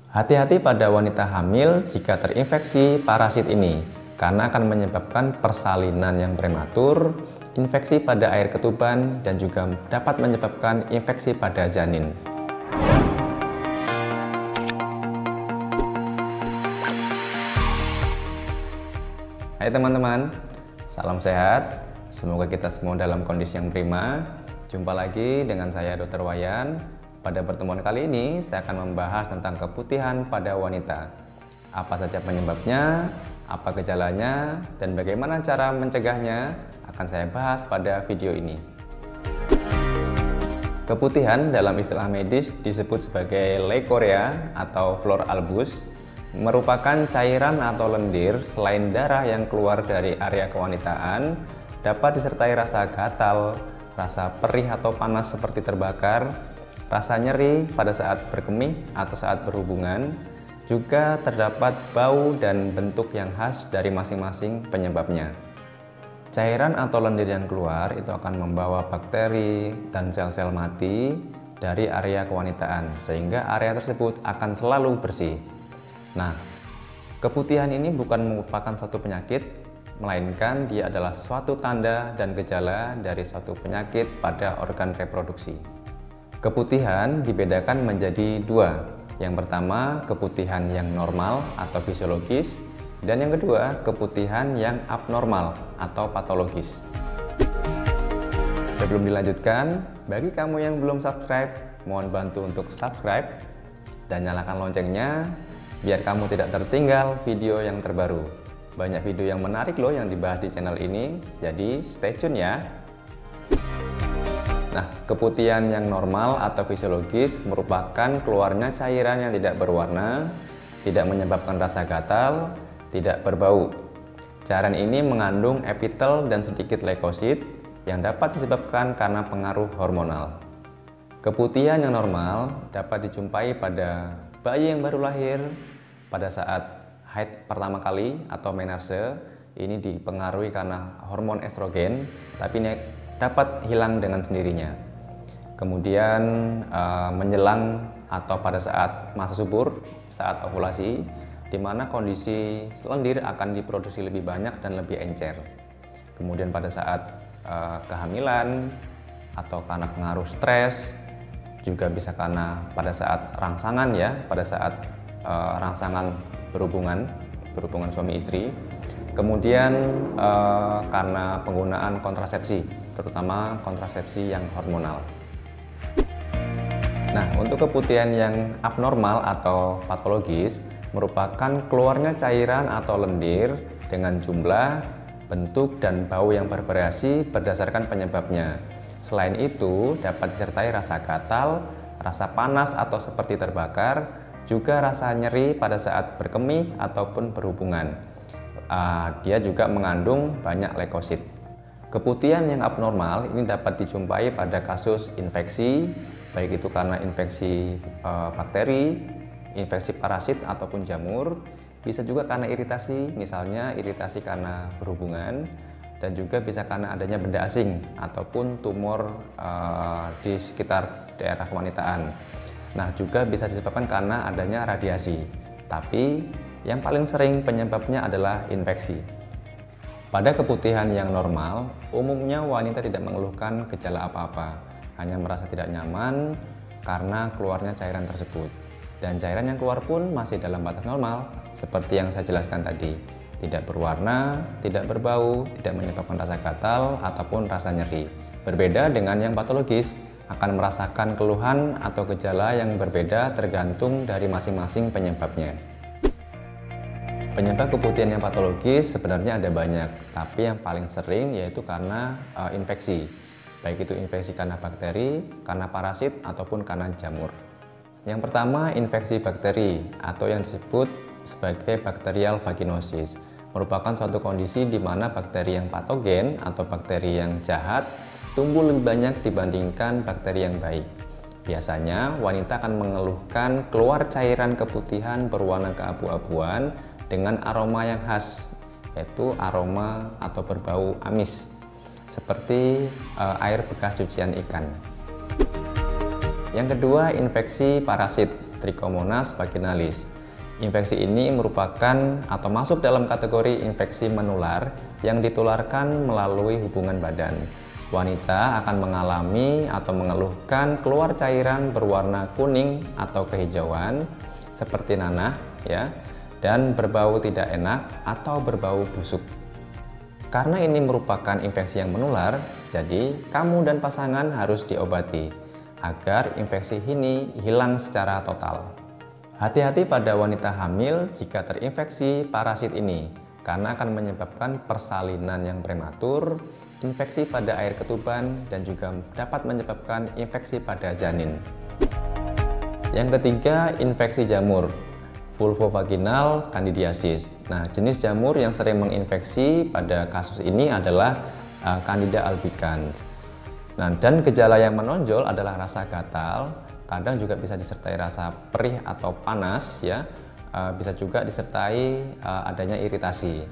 Hati-hati pada wanita hamil jika terinfeksi parasit ini, karena akan menyebabkan persalinan yang prematur, infeksi pada air ketuban, dan juga dapat menyebabkan infeksi pada janin. Hai teman-teman, salam sehat. Semoga kita semua dalam kondisi yang prima. Jumpa lagi dengan saya Dr. Wayan. Pada pertemuan kali ini, saya akan membahas tentang keputihan pada wanita. Apa saja penyebabnya, apa gejalanya, dan bagaimana cara mencegahnya akan saya bahas pada video ini. Keputihan dalam istilah medis disebut sebagai leukoria atau flor albus, merupakan cairan atau lendir selain darah yang keluar dari area kewanitaan, dapat disertai rasa gatal, rasa perih atau panas seperti terbakar, rasa nyeri pada saat berkemih atau saat berhubungan, juga terdapat bau dan bentuk yang khas dari masing-masing penyebabnya. Cairan atau lendir yang keluar itu akan membawa bakteri dan sel-sel mati dari area kewanitaan, sehingga area tersebut akan selalu bersih. Nah, keputihan ini bukan merupakan satu penyakit, melainkan dia adalah suatu tanda dan gejala dari suatu penyakit pada organ reproduksi. Keputihan dibedakan menjadi dua. Yang pertama, keputihan yang normal atau fisiologis, dan yang kedua, keputihan yang abnormal atau patologis. Sebelum dilanjutkan, bagi kamu yang belum subscribe, mohon bantu untuk subscribe dan nyalakan loncengnya biar kamu tidak tertinggal video yang terbaru. Banyak video yang menarik loh yang dibahas di channel ini, jadi stay tune ya. Nah, keputihan yang normal atau fisiologis merupakan keluarnya cairan yang tidak berwarna, tidak menyebabkan rasa gatal, tidak berbau. Cairan ini mengandung epitel dan sedikit leukosit yang dapat disebabkan karena pengaruh hormonal. Keputihan yang normal dapat dijumpai pada bayi yang baru lahir, pada saat haid pertama kali atau menarse. Ini dipengaruhi karena hormon estrogen, tapi ini dapat hilang dengan sendirinya. Kemudian menjelang atau pada saat masa subur, saat ovulasi, di mana kondisi lendir akan diproduksi lebih banyak dan lebih encer. Kemudian pada saat kehamilan atau karena pengaruh stres, juga bisa karena pada saat rangsangan ya, pada saat rangsangan berhubungan suami istri. Kemudian karena penggunaan kontrasepsi, terutama kontrasepsi yang hormonal. Nah, untuk keputihan yang abnormal atau patologis merupakan keluarnya cairan atau lendir dengan jumlah, bentuk, dan bau yang bervariasi berdasarkan penyebabnya. Selain itu, dapat disertai rasa gatal, rasa panas atau seperti terbakar, juga rasa nyeri pada saat berkemih ataupun berhubungan. Dia juga mengandung banyak leukosit. Keputihan yang abnormal ini dapat dijumpai pada kasus infeksi, baik itu karena infeksi bakteri, infeksi parasit ataupun jamur. Bisa juga karena iritasi, misalnya iritasi karena berhubungan, dan juga bisa karena adanya benda asing ataupun tumor di sekitar daerah kewanitaan. Nah, juga bisa disebabkan karena adanya radiasi, tapi yang paling sering penyebabnya adalah infeksi. Pada keputihan yang normal, umumnya wanita tidak mengeluhkan gejala apa-apa, hanya merasa tidak nyaman karena keluarnya cairan tersebut. Dan cairan yang keluar pun masih dalam batas normal, seperti yang saya jelaskan tadi. Tidak berwarna, tidak berbau, tidak menyebabkan rasa gatal ataupun rasa nyeri. Berbeda dengan yang patologis, akan merasakan keluhan atau gejala yang berbeda tergantung dari masing-masing penyebabnya. Penyebab keputihan yang patologis sebenarnya ada banyak, tapi yang paling sering yaitu karena infeksi. Baik itu infeksi karena bakteri, karena parasit, ataupun karena jamur. Yang pertama, infeksi bakteri atau yang disebut sebagai bakterial vaginosis. Merupakan suatu kondisi di mana bakteri yang patogen atau bakteri yang jahat tumbuh lebih banyak dibandingkan bakteri yang baik. Biasanya wanita akan mengeluhkan keluar cairan keputihan berwarna keabu-abuan dengan aroma yang khas, yaitu aroma atau berbau amis, seperti air bekas cucian ikan. Yang kedua, infeksi parasit Trichomonas vaginalis. Infeksi ini merupakan atau masuk dalam kategori infeksi menular yang ditularkan melalui hubungan badan. Wanita akan mengalami atau mengeluhkan keluar cairan berwarna kuning atau kehijauan seperti nanah ya, dan berbau tidak enak atau berbau busuk. Karena ini merupakan infeksi yang menular, jadi kamu dan pasangan harus diobati agar infeksi ini hilang secara total. Hati-hati pada wanita hamil jika terinfeksi parasit ini, karena akan menyebabkan persalinan yang prematur, infeksi pada air ketuban, dan juga dapat menyebabkan infeksi pada janin. Yang ketiga, infeksi jamur, vulvovaginal candidiasis. Nah, jenis jamur yang sering menginfeksi pada kasus ini adalah Candida albicans. Nah, dan gejala yang menonjol adalah rasa gatal, kadang juga bisa disertai rasa perih atau panas ya, bisa juga disertai adanya iritasi.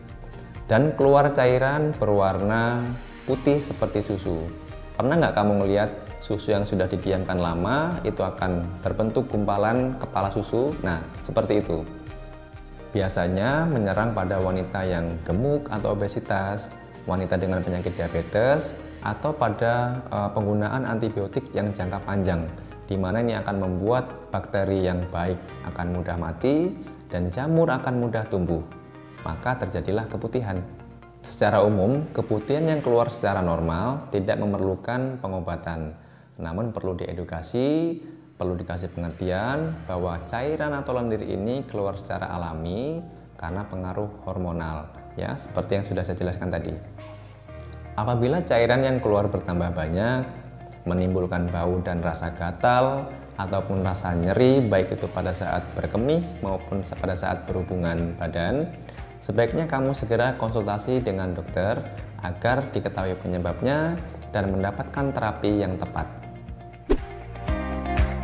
Dan keluar cairan berwarna putih seperti susu. Pernah nggak kamu ngelihat susu yang sudah didiamkan lama itu akan terbentuk gumpalan kepala susu? Nah, seperti itu. Biasanya menyerang pada wanita yang gemuk atau obesitas, wanita dengan penyakit diabetes, atau pada penggunaan antibiotik yang jangka panjang, di mana ini akan membuat bakteri yang baik akan mudah mati dan jamur akan mudah tumbuh. Maka terjadilah keputihan. Secara umum, keputihan yang keluar secara normal tidak memerlukan pengobatan. Namun perlu diedukasi, perlu dikasih pengertian bahwa cairan atau lendir ini keluar secara alami karena pengaruh hormonal, ya, seperti yang sudah saya jelaskan tadi. Apabila cairan yang keluar bertambah banyak, menimbulkan bau dan rasa gatal ataupun rasa nyeri baik itu pada saat berkemih maupun pada saat berhubungan badan, sebaiknya kamu segera konsultasi dengan dokter agar diketahui penyebabnya dan mendapatkan terapi yang tepat.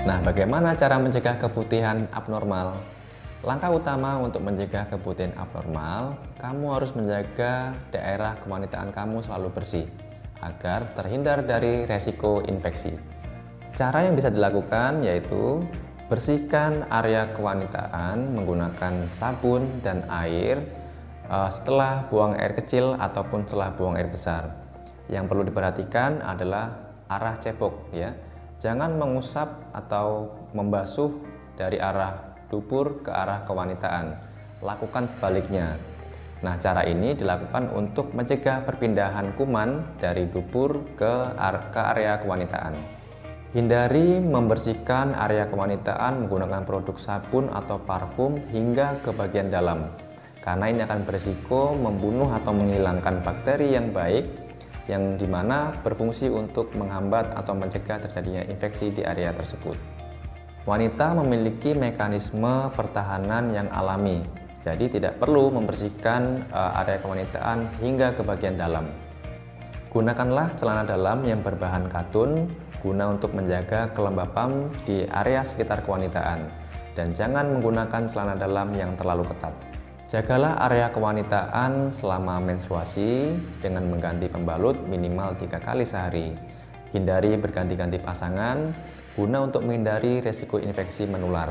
Nah, bagaimana cara mencegah keputihan abnormal? Langkah utama untuk mencegah keputihan abnormal, kamu harus menjaga daerah kewanitaan kamu selalu bersih agar terhindar dari resiko infeksi. Cara yang bisa dilakukan yaitu bersihkan area kewanitaan menggunakan sabun dan air setelah buang air kecil ataupun setelah buang air besar. Yang perlu diperhatikan adalah arah cepok ya. Jangan mengusap atau membasuh dari arah dubur ke arah kewanitaan. Lakukan sebaliknya. Nah, cara ini dilakukan untuk mencegah perpindahan kuman dari dubur ke area kewanitaan. Hindari membersihkan area kewanitaan menggunakan produk sabun atau parfum hingga ke bagian dalam, karena ini akan berisiko membunuh atau menghilangkan bakteri yang baik yang dimana berfungsi untuk menghambat atau mencegah terjadinya infeksi di area tersebut. Wanita memiliki mekanisme pertahanan yang alami, jadi tidak perlu membersihkan area kewanitaan hingga ke bagian dalam. Gunakanlah celana dalam yang berbahan katun guna untuk menjaga kelembapan di area sekitar kewanitaan, dan jangan menggunakan celana dalam yang terlalu ketat. Jagalah area kewanitaan selama menstruasi dengan mengganti pembalut minimal 3 kali sehari. Hindari berganti-ganti pasangan guna untuk menghindari resiko infeksi menular.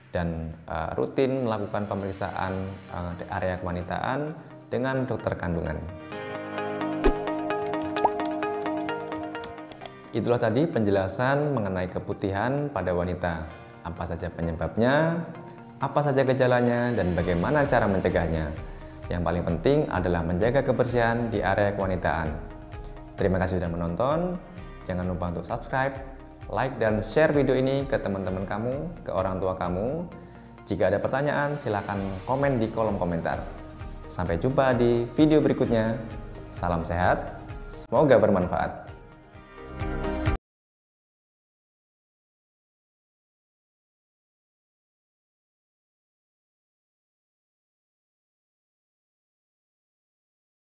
Dan rutin melakukan pemeriksaan area kewanitaan dengan dokter kandungan. Itulah tadi penjelasan mengenai keputihan pada wanita. Apa saja penyebabnya, apa saja gejalanya, dan bagaimana cara mencegahnya. Yang paling penting adalah menjaga kebersihan di area kewanitaan. Terima kasih sudah menonton. Jangan lupa untuk subscribe, like, dan share video ini ke teman-teman kamu, ke orang tua kamu. Jika ada pertanyaan, silakan komen di kolom komentar. Sampai jumpa di video berikutnya. Salam sehat, semoga bermanfaat.